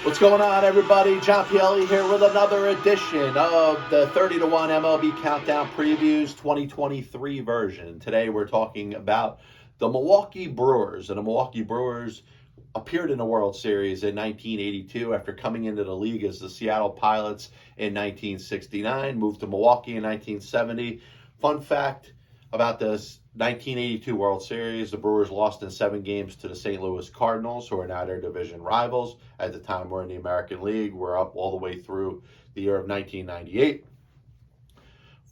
What's going on, everybody? John Pielli here with another edition of the 30 to 1 MLB Countdown Previews 2023 version. Today we're talking about the Milwaukee Brewers. And the Milwaukee Brewers appeared in the World Series in 1982 after coming into the league as the Seattle Pilots in 1969, moved to Milwaukee in 1970. Fun fact about this 1982 World Series, the Brewers lost in 7 games to the St. Louis Cardinals, who are now their division rivals. At the time, we're in the American League. We're up all the way through the year of 1998.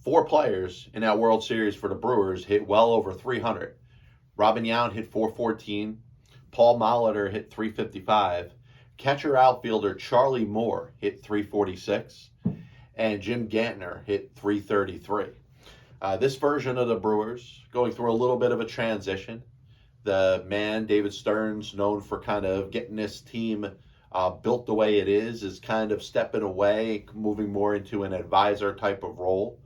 4 players in that World Series for the Brewers hit well over 300. Robin Yount hit 414. Paul Molitor hit 355. Catcher outfielder Charlie Moore hit 346. And Jim Gantner hit 333. This version of the Brewers going through a little bit of a transition. The man, David Stearns, known for kind of getting this team built the way it is kind of stepping away, moving more into an advisor type of role.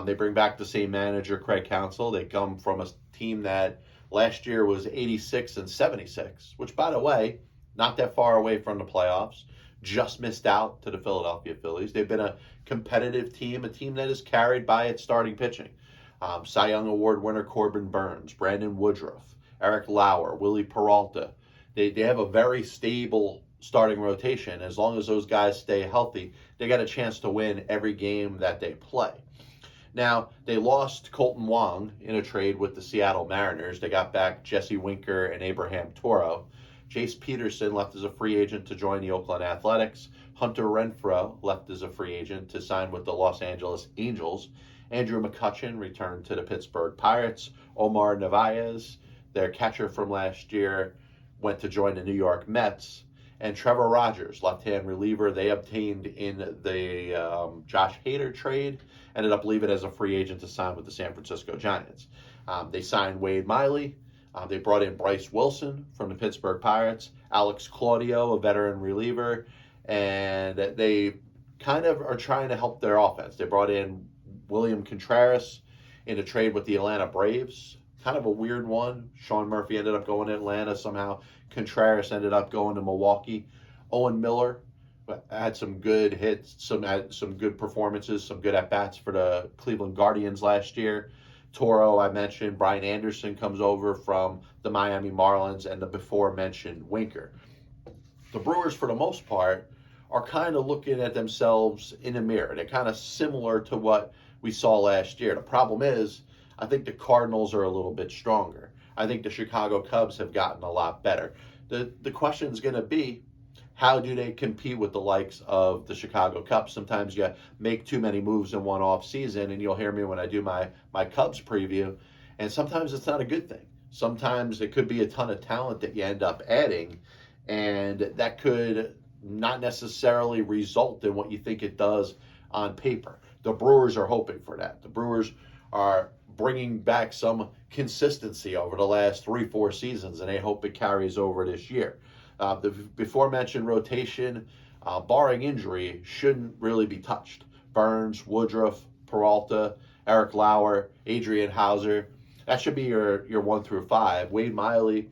They bring back the same manager, Craig Counsell. They come from a team that last year was 86 and 76, which, by the way, not that far away from the playoffs. Just missed out to the Philadelphia Phillies. They've been a competitive team, a team that is carried by its starting pitching. Cy Young Award winner Corbin Burns, Brandon Woodruff, Eric Lauer, Willie Peralta. They have a very stable starting rotation. As long as those guys stay healthy, they got a chance to win every game that they play. Now, they lost Colton Wong in a trade with the Seattle Mariners. They got back Jesse Winker and Abraham Toro. Jace Peterson left as a free agent to join the Oakland Athletics. Hunter Renfroe left as a free agent to sign with the Los Angeles Angels. Andrew McCutchen returned to the Pittsburgh Pirates. Omar Narvaez, their catcher from last year, went to join the New York Mets. And Trevor Rogers, left-hand reliever, they obtained in the Josh Hader trade, ended up leaving as a free agent to sign with the San Francisco Giants. They signed Wade Miley. They brought in Bryce Wilson from the Pittsburgh Pirates, Alex Claudio, a veteran reliever, and they kind of are trying to help their offense. They brought in William Contreras in a trade with the Atlanta Braves. Kind of a weird one. Sean Murphy ended up going to Atlanta somehow. Contreras ended up going to Milwaukee. Owen Miller had some good hits, had some good performances, some good at-bats for the Cleveland Guardians last year. Toro, I mentioned. Brian Anderson comes over from the Miami Marlins, and the before-mentioned Winker. The Brewers, for the most part, are kind of looking at themselves in a mirror. They're kind of similar to what we saw last year. The problem is, I think the Cardinals are a little bit stronger. I think the Chicago Cubs have gotten a lot better. The question is going to be, how do they compete with the likes of the Chicago Cubs? Sometimes you make too many moves in one off season, and you'll hear me when I do my Cubs preview, and sometimes it's not a good thing. Sometimes it could be a ton of talent that you end up adding, and that could not necessarily result in what you think it does on paper. The Brewers are hoping for that. The Brewers are bringing back some consistency over the last 3-4 seasons, and they hope it carries over this year. The before-mentioned rotation, barring injury, shouldn't really be touched. Burns, Woodruff, Peralta, Eric Lauer, Adrian Hauser. That should be your 1 through 5. Wade Miley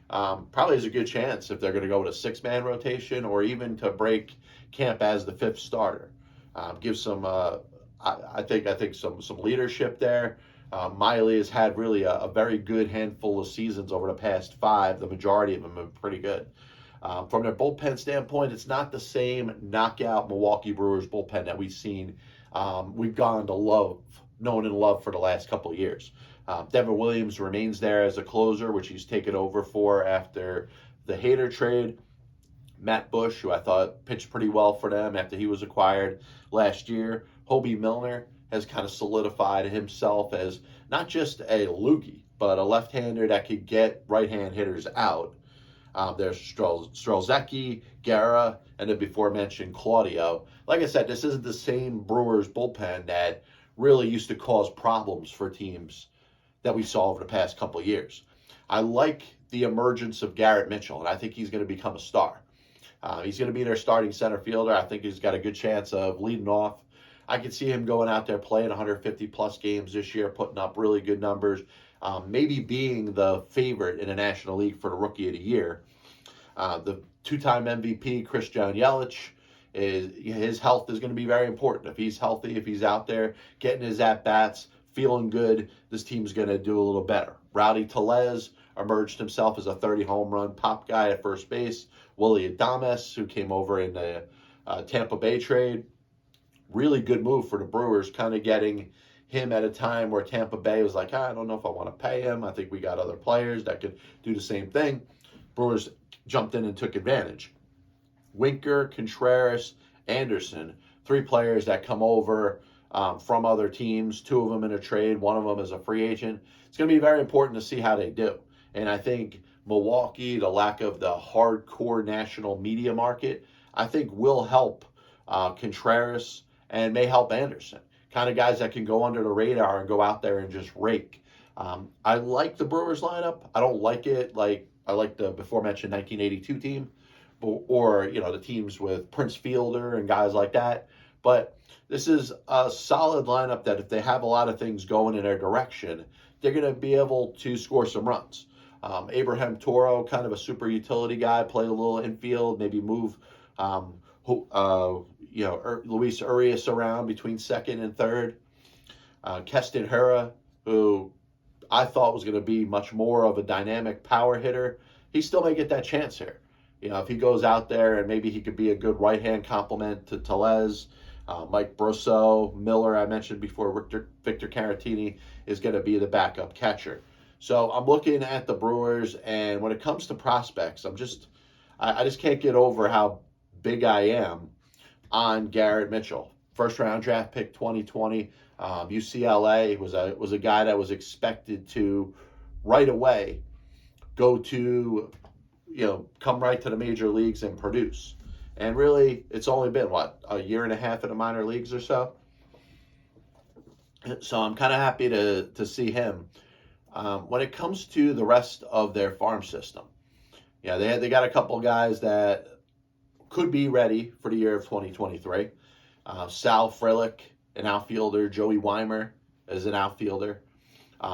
probably has a good chance if they're going to go with a 6-man rotation or even to break camp as the 5th starter. Give some, I think some leadership there. Miley has had really a very good handful of seasons over the past 5. The majority of them have been pretty good. From their bullpen standpoint, it's not the same knockout Milwaukee Brewers bullpen that we've seen. We've gone to known and loved for the last couple of years. Devin Williams remains there as a closer, which he's taken over for after the Hader trade. Matt Bush, who I thought pitched pretty well for them after he was acquired last year. Hobie Milner has kind of solidified himself as not just a loogie, but a left-hander that could get right-hand hitters out. There's Strelzecki, Guerra, and the before-mentioned Claudio. Like I said, this isn't the same Brewers bullpen that really used to cause problems for teams that we saw over the past couple of years. I like the emergence of Garrett Mitchell, and I think he's going to become a star. He's going to be their starting center fielder. I think he's got a good chance of leading off. I could see him going out there playing 150-plus games this year, putting up really good numbers, maybe being the favorite in the National League for the Rookie of the Year. The two-time MVP Christian Yelich. His health is going to be very important. If he's healthy, if he's out there getting his at-bats, feeling good, this team's going to do a little better. Rowdy Tellez emerged himself as a 30 home run pop guy at first base. Willie Adames, who came over in the Tampa Bay trade. Really good move for the Brewers, kind of getting him at a time where Tampa Bay was like, I don't know if I want to pay him. I think we got other players that could do the same thing. Brewers jumped in and took advantage. Winker, Contreras, Anderson, three players that come over from other teams, two of them in a trade, one of them as a free agent. It's going to be very important to see how they do. And I think Milwaukee, the lack of the hardcore national media market, I think will help Contreras and may help Anderson. Kind of guys that can go under the radar and go out there and just rake. I like the Brewers lineup. I don't like it like I like the before mentioned 1982 team, or the teams with Prince Fielder and guys like that. But this is a solid lineup that if they have a lot of things going in their direction, they're going to be able to score some runs. Abraham Toro, kind of a super utility guy, play a little infield, maybe move Luis Urias around between second and third. Keston Hiura, who I thought was going to be much more of a dynamic power hitter, he still may get that chance here. If he goes out there and maybe he could be a good right-hand complement to Tellez. Mike Brosseau, Miller, I mentioned before, Victor Caratini is going to be the backup catcher. So I'm looking at the Brewers, and when it comes to prospects, I just can't get over how big I am on Garrett Mitchell. First round draft pick 2020. UCLA was a guy that was expected to right away go to, come right to the major leagues and produce. And really, it's only been, a year and a half in the minor leagues or so? So I'm kind of happy to see him. When it comes to the rest of their farm system, they got a couple guys that could be ready for the year of 2023. Sal Frelick, an outfielder. Joey Weimer is an outfielder.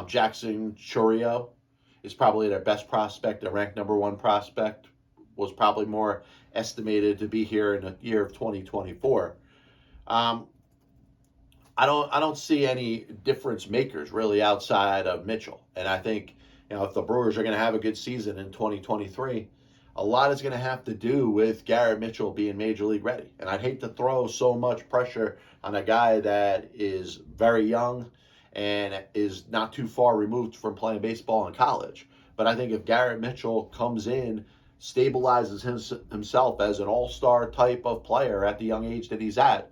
Jackson Chourio is probably their best prospect. Their ranked number one prospect was probably more estimated to be here in the year of 2024. I don't see any difference makers really outside of Mitchell. And I think, if the Brewers are going to have a good season in 2023, a lot is going to have to do with Garrett Mitchell being major league ready. And I'd hate to throw so much pressure on a guy that is very young and is not too far removed from playing baseball in college. But I think if Garrett Mitchell comes in, stabilizes himself as an all-star type of player at the young age that he's at,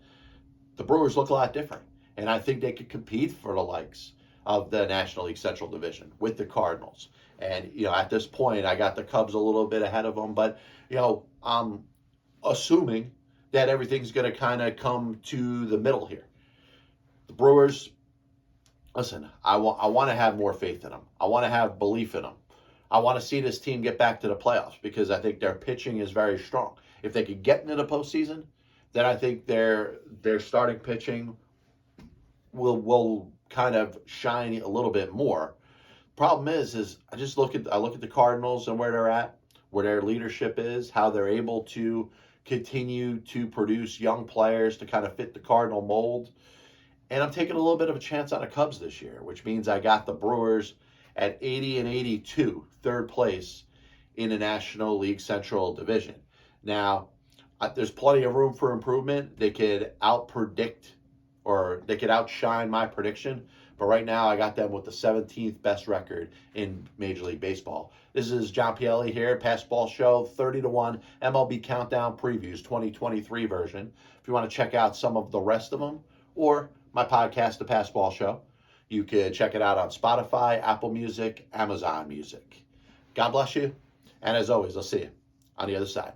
the Brewers look a lot different. And I think they could compete for the likes of the National League Central Division with the Cardinals. And, at this point, I got the Cubs a little bit ahead of them. But, I'm assuming that everything's going to kind of come to the middle here. The Brewers, listen, I want to have more faith in them. I want to have belief in them. I want to see this team get back to the playoffs because I think their pitching is very strong. If they could get into the postseason, then I think their starting pitching will kind of shine a little bit more. Problem is I look at the Cardinals and where they're at, where their leadership is, how they're able to continue to produce young players to kind of fit the Cardinal mold. And I'm taking a little bit of a chance on the Cubs this year, which means I got the Brewers at 80 and 82, third place in the National League Central Division. Now, there's plenty of room for improvement. They could outpredict or they could outshine my prediction. But right now, I got them with the 17th best record in Major League Baseball. This is John Pielli here, Pass Ball Show, 30-1 MLB Countdown Previews 2023 version. If you want to check out some of the rest of them or my podcast, The Pass Ball Show, you could check it out on Spotify, Apple Music, Amazon Music. God bless you. And as always, I'll see you on the other side.